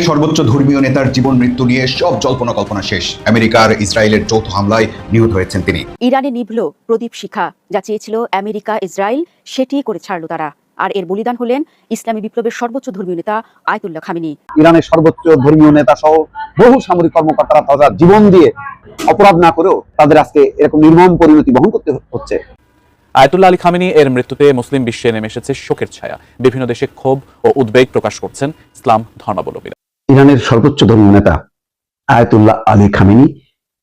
সর্বোচ্চ ধর্মীয় নেতার জীবন মৃত্যু নিয়ে সব জল্পনা কল্পনা শেষ। আমেরিকার ইসরায়েলের যৌথ হামলায় নিহত হয়েছেন তিনি। ইরানে নিভল প্রদীপ শিখা, যা চেয়েছিল আমেরিকা ইসরায়েল, সেটি করে ছাড়ল তারা। আর এর বলিদান হলেন ইসলামী বিপ্লবের সর্বোচ্চ ধর্মীয় নেতা আয়াতুল্লাহ খামেনি। ইরানের সর্বোচ্চ ধর্মীয় নেতা সহ বহু সামরিক কর্মকর্তারা তাদের জীবন দিয়ে অপরাধ না করেও তাদের আজকে এরকম নির্মম পরিণতি বহন করতে হচ্ছে। আয়াতুল্লাহ আলী খামেনি এর মৃত্যুতে মুসলিম বিশ্বে নেমে এসেছে শোকের ছায়া। বিভিন্ন দেশে ক্ষোভ ও উদ্বেগ প্রকাশ করছেন ইসলাম ধর্মাবলম্বীরা। ইরানের সর্বোচ্চ ধর্মীয় নেতা আয়াতুল্লাহ আলী খামেনি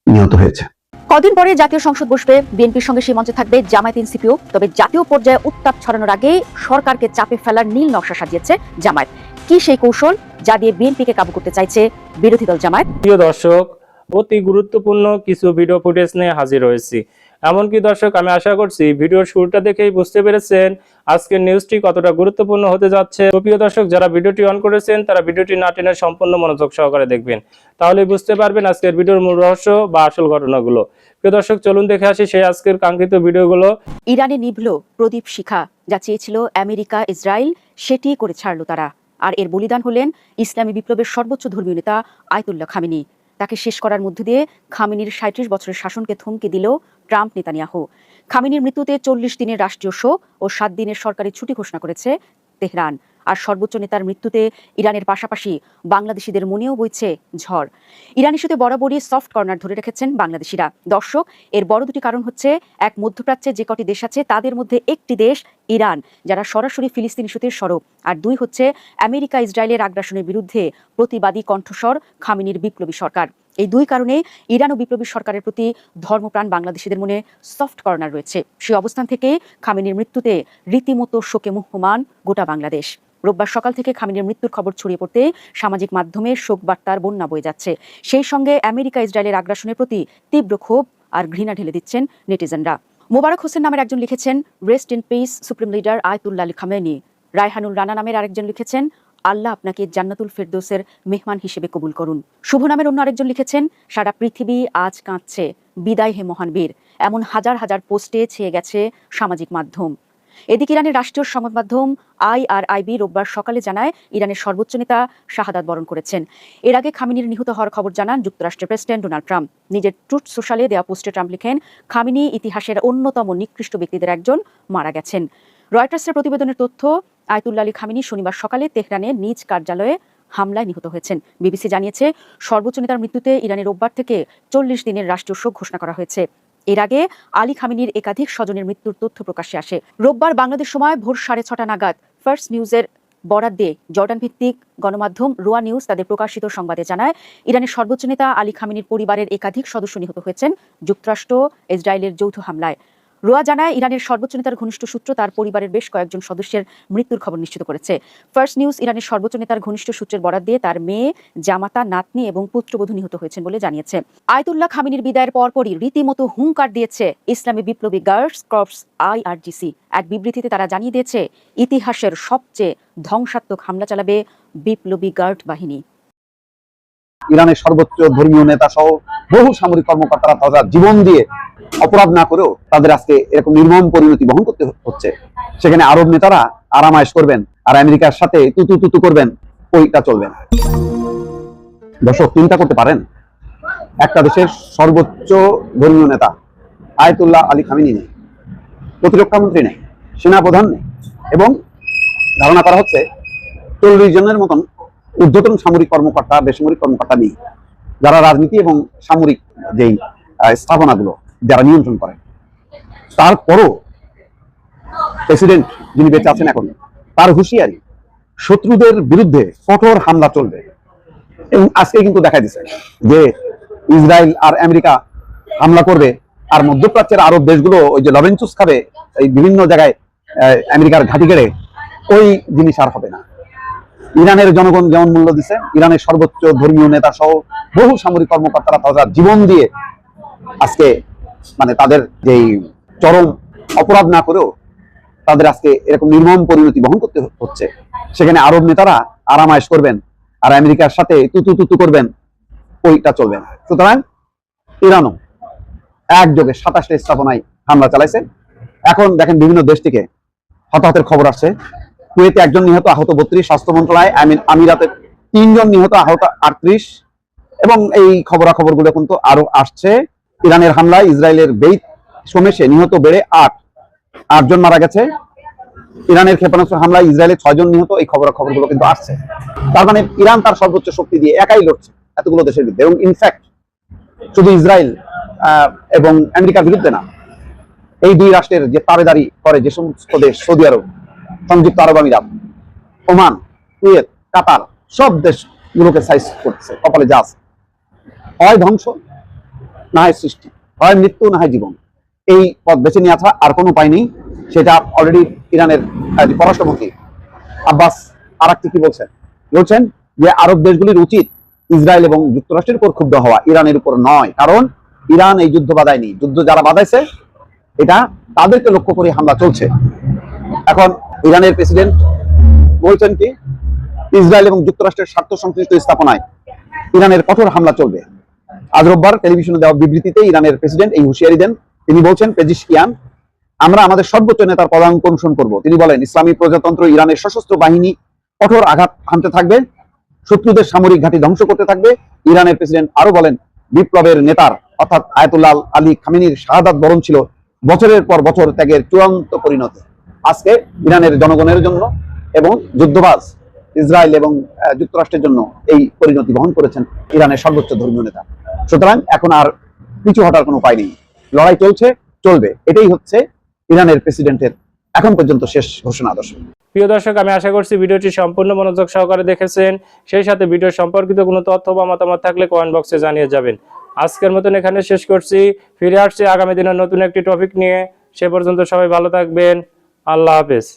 নিহত হয়েছে। কদিন পরে জাতীয় সংসদ বসবে, বিএনপির সঙ্গে সেই মঞ্চে থাকবে জামায়াত এনসিপিও। তবে জাতীয় পর্যায়ে উত্তাপ ছড়ানোর আগে সরকারকে চাপে ফেলার নীল নকশা সাজিয়েছে জামায়াত। কি সেই কৌশল যা দিয়ে বিএনপিকে কাবু করতে চাইছে বিরোধী দল জামায়াত? প্রিয় দর্শক, অতি গুরুত্বপূর্ণ কিছু ভিডিও ফুটেজ নিয়ে হাজির হয়েছি। এমনকি দর্শক, আমি আশা করছি ভিডিওর শুরুটা দেখেই বুঝতে পেরেছেন আজকের নিউজটি কতটা গুরুত্বপূর্ণ হতে যাচ্ছে। প্রিয় দর্শক, যারা ভিডিওটি অন করেছেন তারা ভিডিওটি না টেনে সম্পূর্ণ মনোযোগ সহকারে দেখবেন, তাহলে বুঝতে পারবেন আজকের ভিডিওর মূল রহস্য বা আসল ঘটনাগুলো। প্রিয় দর্শক, চলুন দেখে আসি সেই আজকের কাঙ্ক্ষিত ভিডিওগুলো। ইরানে নিভল প্রদীপ শিখা, যা চেয়েছিল আমেরিকা ইসরায়েল, সেটি করে ছাড়ল তারা। আর এর বলিদান হলেন ইসলামী বিপ্লবের সর্বোচ্চ ধর্মীয় নেতা আয়াতুল্লাহ খামেনি। তাকে শেষ করার মধ্য দিয়ে খামেনির ৩৭ বছরের শাসনকে থমকে দিল ট্রাম্প নেতানিয়াহু। খামেনির মৃত্যুতে ৪০ দিনের রাষ্ট্রীয় শোক ও ৭ দিনের সরকারি ছুটি ঘোষণা করেছে তেহরান। আর সর্বোচ্চ নেতার মৃত্যুতে ইরানের পাশাপাশি বাংলাদেশিদের মনেও বইছে ঝড়। ইরান ইস্যুতে বরাবরই সফট কর্নার ধরে রেখেছেন বাংলাদেশিরা। দর্শক, এর বড় দুটি কারণ হচ্ছে, এক, মধ্যপ্রাচ্যে যে কটি দেশ আছে তাদের মধ্যে একটি দেশ ইরান, যারা সরাসরি ফিলিস্তিন ইস্যুতে সরব। আর দুই হচ্ছে আমেরিকা ইসরায়েলের আগ্রাসনের বিরুদ্ধে প্রতিবাদী কণ্ঠস্বর খামেনির বিপ্লবী সরকার। এই দুই কারণে ইরান ও বিপ্লবী সরকারের প্রতি ধর্মপ্রাণ বাংলাদেশিদের মনে সফট কর্নার রয়েছে। সেই অবস্থান থেকে খামেনির মৃত্যুতে রীতিমতো শোকে মুহ্যমান গোটা বাংলাদেশ। রোববার সকাল থেকে খামেনির মৃত্যুর খবর ছড়িয়ে পড়তে সামাজিক মাধ্যমে শোক বার্তার বন্যা বয়ে যাচ্ছে। সেই সঙ্গে আমেরিকা ইসরায়েলের আগ্রাসনের প্রতি তীব্র ক্ষোভ আর ঘৃণা ঢেলে দিচ্ছেন নেটিজেনরা। মোবারক হোসেন নামের একজন লিখেছেন, rest in peace supreme leader Ayatollah Ali Khamenei. Raihanur Rana নামের আরেকজন লিখেছেন, আল্লাহ আপনাকে জান্নাতুল ফেরদৌসের মেহমান হিসেবে কবুল করুন। শুভ নামের অন্য আরেকজন লিখেছেন, সারা পৃথিবী আজ কাঁদছে, বিদায় হে মহান বীর। এমন হাজার হাজার পোস্টে ছেয়ে গেছে সামাজিক মাধ্যম। এদিকে ইরানের রাষ্ট্রীয় সংবাদ মাধ্যম IRIB রোববার সকালে জানায়, ইরানের সর্বোচ্চ নেতা শাহাদাত বরণ করেছেন। এর আগে খামেনির নিহত হওয়ার খবর জানান যুক্তরাষ্ট্রের প্রেসিডেন্ট ডোনাল্ড ট্রাম্প। নিজের ট্রুথ সোশ্যালে দেওয়া পোস্টে ট্রাম্প লিখেন, খামেনি ইতিহাসের অন্যতম নিকৃষ্ট ব্যক্তিদের একজন, মারা গেছেন। রয়টার্সের প্রতিবেদনের তথ্য, আয়াতুল্লাহ আলী খামেনি শনিবার সকালে তেহরানের নিজ কার্যালয়ে হামলায় নিহত হয়েছেন। বিবিসি জানিয়েছে, সর্বোচ্চ নেতার মৃত্যুতে ইরানের রোববার থেকে ৪০ দিনের রাষ্ট্রীয় শোক ঘোষণা করা হয়েছে। এর আগে আলী খামেনির একাধিক স্বজনের মৃত্যুর তথ্য প্রকাশ্যে আসে। রোববার বাংলাদেশ সময় ভোর 6:30 নাগাদ ফার্স্ট নিউজের বরাত দিয়ে জর্ডান ভিত্তিক গণমাধ্যম রোয়া নিউজ তাদের প্রকাশিত সংবাদে জানায়, ইরানের সর্বোচ্চ নেতা আলী খামেনির পরিবারের একাধিক সদস্য নিহত হয়েছেন যুক্তরাষ্ট্র ইসরায়েলের যৌথ হামলায়। রোয়া জানায়, ইরানের সর্বোচ্চ নেতার ঘনিষ্ঠ সূত্র তার পরিবারের বেশ কয়েকজন সদস্যের মৃত্যুর খবর নিশ্চিত করেছে। ফার্স্ট নিউজ ইরানের সর্বোচ্চ নেতার ঘনিষ্ঠ সূত্রের বরাত দিয়ে তার মেয়ে, জামাতা, নাতনি এবং পুত্রবধূ নিহত হয়েছেন বলে জানিয়েছে। আয়াতুল্লাহ খামেনির বিদায়ের পরপরই রীতিমতো হুঙ্কার দিয়েছে ইসলামী বিপ্লবী গার্ডস কর্পস IRGC। এক বিবৃতিতে তারা জানিয়ে দিয়েছে, ইতিহাসের সবচেয়ে ধ্বংসাত্মক হামলা চালাবে বিপ্লবী গার্ড বাহিনী। ইরানের সর্বোচ্চ ধর্মীয় নেতা সহ বহু সামরিক কর্মকর্তারা তাদের জীবন দিয়ে অপরাধ না করেও তাদের আজকে এরকম নির্মম পরিণতি বহন করতে হচ্ছে। সেখানে আরব নেতারা আরামায়েশ করবেন আর আমেরিকার সাথে তুতু তুতু করবেন, ওইটা চলবে না। দর্শক, চিন্তা করতে পারেন, একটা দেশের সর্বোচ্চ ধর্মীয় নেতা আয়াতুল্লাহ আলী খামেনি নেই, প্রতিরক্ষা মন্ত্রী নেই, সেনাপ্রধান নেই, এবং ধারণা করা হচ্ছে 40 জনের মতন ঊর্ধ্বতন সামরিক কর্মকর্তা, বেসামরিক কর্মকর্তা নেই, যারা রাজনীতি এবং সামরিক যেই স্থাপনাগুলো যারা নিয়ন্ত্রণ করে। তারপরও প্রেসিডেন্ট যিনি বেঁচে আছেন এখন, তার হুঁশিয়ারি, শত্রুদের বিরুদ্ধে কঠোর হামলা চলবে। এবং আজকে কিন্তু দেখা দিচ্ছে যে ইসরায়েল আর আমেরিকা হামলা করবে, আর মধ্যপ্রাচ্যের আরব দেশগুলো ওই যে লবেঞ্চুস খাবে এই বিভিন্ন জায়গায় আমেরিকার ঘাঁটি গেড়ে, ওই জিনিস আর হবে না। ইরানের জনগণ যেমন মূল্য দিচ্ছে, ইরানের সর্বোচ্চ ধর্মীয় নেতা সহ বহু সামরিক কর্মকর্তারা তাদের জীবন দিয়ে আজকে তাদের যেই চরম অপরাধ না করেও তাদের আজকে এরকম নির্মম পরিণতি বহন করতে হচ্ছে। সেখানে আরব নেতারা আরামায়েশ করবেন আর আমেরিকার সাথে তুতু তুতু করবেন, ওইটা চলবে না। সুতরাং ইরানও একযোগে 27টা স্থাপনায় হামলা চালাইছে। এখন দেখেন বিভিন্ন দেশ থেকে হতাহতের খবর আসছে। কুয়েতে একজন নিহত, আহত 32। স্বাস্থ্য মন্ত্রণালয় আমিরাতের 3 জন নিহত, আহত 38, এবং এই খবরাখবরগুলো কিন্তু আরো আসছে। ইরানের হামলায় ইসরায়েলের বেইত সোমেশে নিহত বেড়ে 8 জন মারা গেছে। ইরানের ক্ষেপণাস্ত্র হামলায় ইসরায়েলের 6 জন নিহত, এই খবরাখবরগুলো কিন্তু আসছে। তার মানে ইরান তার সর্বোচ্চ শক্তি দিয়ে একাই লড়ছে এতগুলো দেশের বিরুদ্ধে, এবং ইনফ্যাক্ট শুধু ইসরায়েল এবং আমেরিকার বিরুদ্ধে না, এই দুই রাষ্ট্রের যে তাবেদারি করে যে সমস্ত দেশ, সৌদি আরব, সংযুক্ত আরব আমিরাত, ওমান, কুয়েত, কাতার, সব দেশগুলোকে সাইজ করছে কপালে যা আছে। হয় ধ্বংস, না হয় সৃষ্টি, হয় মৃত্যু, না হয় জীবন। এই পথ বেছে নিয়ে আসা আর কোনো উপায় নেই। সেটা অলরেডি ইরানের পররাষ্ট্রমন্ত্রী আব্বাস আরাকচি কি বলছেন যে আরব দেশগুলির উচিত ইসরায়েল এবং যুক্তরাষ্ট্রের উপর ক্ষুব্ধ হওয়া, ইরানের উপর নয়। কারণ ইরান এই যুদ্ধ বাধায়নি, যুদ্ধ যারা বাধাইছে এটা তাদেরকে লক্ষ্য করে হামলা চলছে। এখন ইরানের প্রেসিডেন্ট বলছেন কি, ইসরায়েল এবং যুক্তরাষ্ট্রের স্বার্থ সংশ্লিষ্ট স্থাপনায় ইরানের কঠোর হামলা চলবে। আজ রোববার টেলিভিশনে দেওয়া বিবৃতিতে ইরানের প্রেসিডেন্ট এই হুঁশিয়ারি দেন। তিনি বলছেন, পেজিশকিয়ান, আমরা আমাদের সর্বোচ্চ নেতার পদাঙ্ক অনুসরণ করব। তিনি বলেন, ইসলামী প্রজাতন্ত্র ইরানের সশস্ত্র বাহিনী কঠোর আঘাত হানতে থাকবে, শত্রুদের সামরিক ঘাঁটি ধ্বংস করতে থাকবে। ইরানের প্রেসিডেন্ট আরো বলেন, বিপ্লবের নেতার অর্থাৎ আয়াতুল্লাহ আলী খামেনির শাহাদাত বরণ ছিল বছরের পর বছর ত্যাগের চূড়ান্ত পরিণতি। আজকে ইরানের জনগণের জন্য এবং যুদ্ধবাজ ইসরায়েল এবং যুক্তরাষ্ট্রের জন্য এই পরিণতি বহন করেছেন ইরানের সর্বোচ্চ ধর্মীয় নেতা। সুতরাং এখন আর পিছু হটার কোনো উপায় নেই, লড়াই চলছে, চলবে। এটাই হচ্ছে ইরানের প্রেসিডেন্টের এখন পর্যন্ত শেষ ঘোষণা। দর্শক, প্রিয় দর্শক, আমি আশা করছি ভিডিওটি সম্পূর্ণ মনোযোগ সহকারে দেখেছেন। সেই সাথে ভিডিও সম্পর্কিত কোনো তথ্য বা মতামত থাকলে কমেন্ট বক্সে জানিয়ে যাবেন। আজকের মতন এখানে শেষ করছি। ফিরে আসছি আগামী দিনের নতুন একটি টপিক নিয়ে। সে পর্যন্ত সবাই ভালো থাকবেন। আল্লাহ হাফেজ।